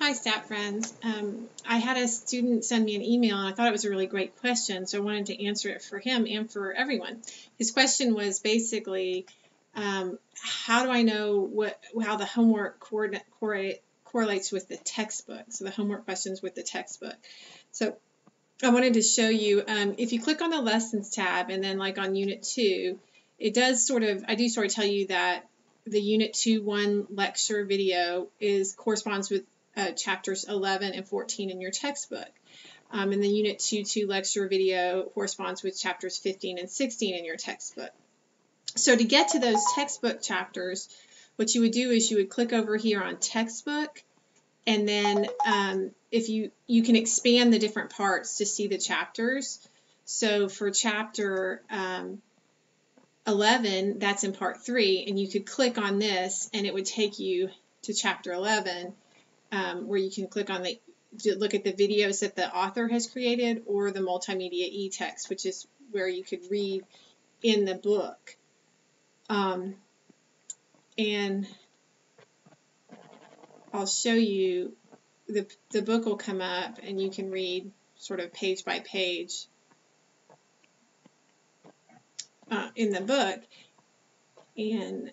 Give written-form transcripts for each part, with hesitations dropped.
Hi, STAT friends. I had a student send me an email, and I thought it was a really great question, so I wanted to answer it for him and for everyone. His question was basically, how do I know how the homework correlates with the textbook? So the homework questions with the textbook. So I wanted to show you, if you click on the Lessons tab and then like on Unit 2, it does I do tell you that the Unit 2.1 lecture video corresponds with chapters 11 and 14 in your textbook. And the Unit 2.2 lecture video corresponds with chapters 15 and 16 in your textbook. So to get to those textbook chapters, what you would do is you would click over here on textbook, and then if you can expand the different parts to see the chapters. So for chapter 11, that's in part 3, and you could click on this and it would take you to chapter 11, where you can click on to look at the videos that the author has created, or the multimedia e-text, which is where you could read in the book. And I'll show you, the book will come up and you can read sort of page by page in the book, and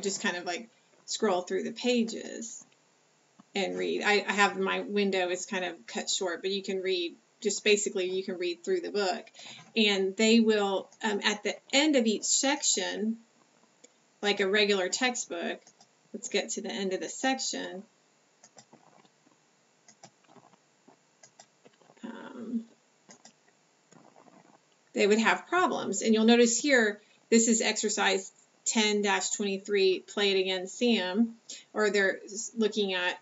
just kind of like scroll through the pages and read. I have my window is kind of cut short, but you can read, just basically you can read through the book, and they will at the end of each section, like a regular textbook, let's get to the end of the section. They would have problems, and you'll notice here this is exercise 10-23, play it again, Sam, or they're looking at,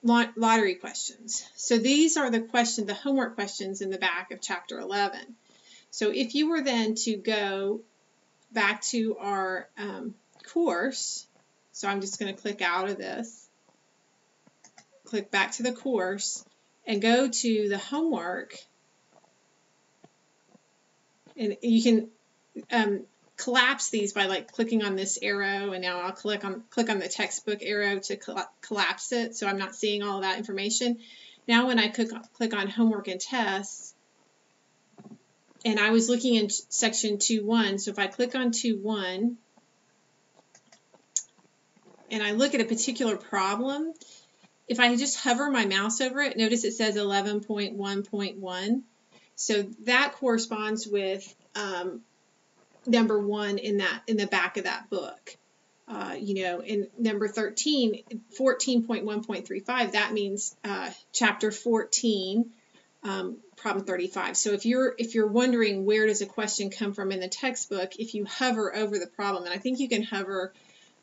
lottery questions. So these are the homework questions in the back of chapter 11. So if you were then to go back to our course, so I'm just going to click out of this, click back to the course, and go to the homework, and you can collapse these by like clicking on this arrow, and now I'll click on the textbook arrow to collapse it, so I'm not seeing all of that information. Now when I click on homework and tests, and I was looking in section 2.1, so if I click on 2.1 and I look at a particular problem, if I just hover my mouse over it, notice it says 11.1.1. So that corresponds with number 1 in the back of that book. In number 13, 14.1.35, that means chapter 14, problem 35. So if you're wondering where does a question come from in the textbook, if you hover over the problem, and I think you can hover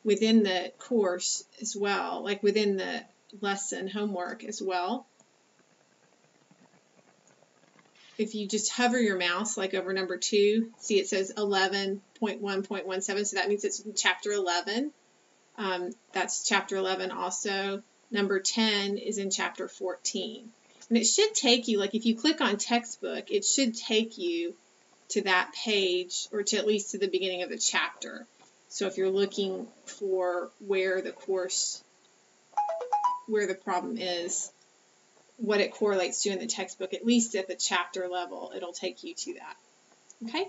within the course as well, like within the lesson homework as well. If you just hover your mouse like over number 2, see it says 11.1.17, so that means it's in chapter 11. That's chapter 11 also. Number 10 is in chapter 14. And it should take you, like if you click on textbook, it should take you to that page, or to at least to the beginning of the chapter. So if you're looking for where the problem is, what it correlates to in the textbook, at least at the chapter level, it'll take you to that. Okay?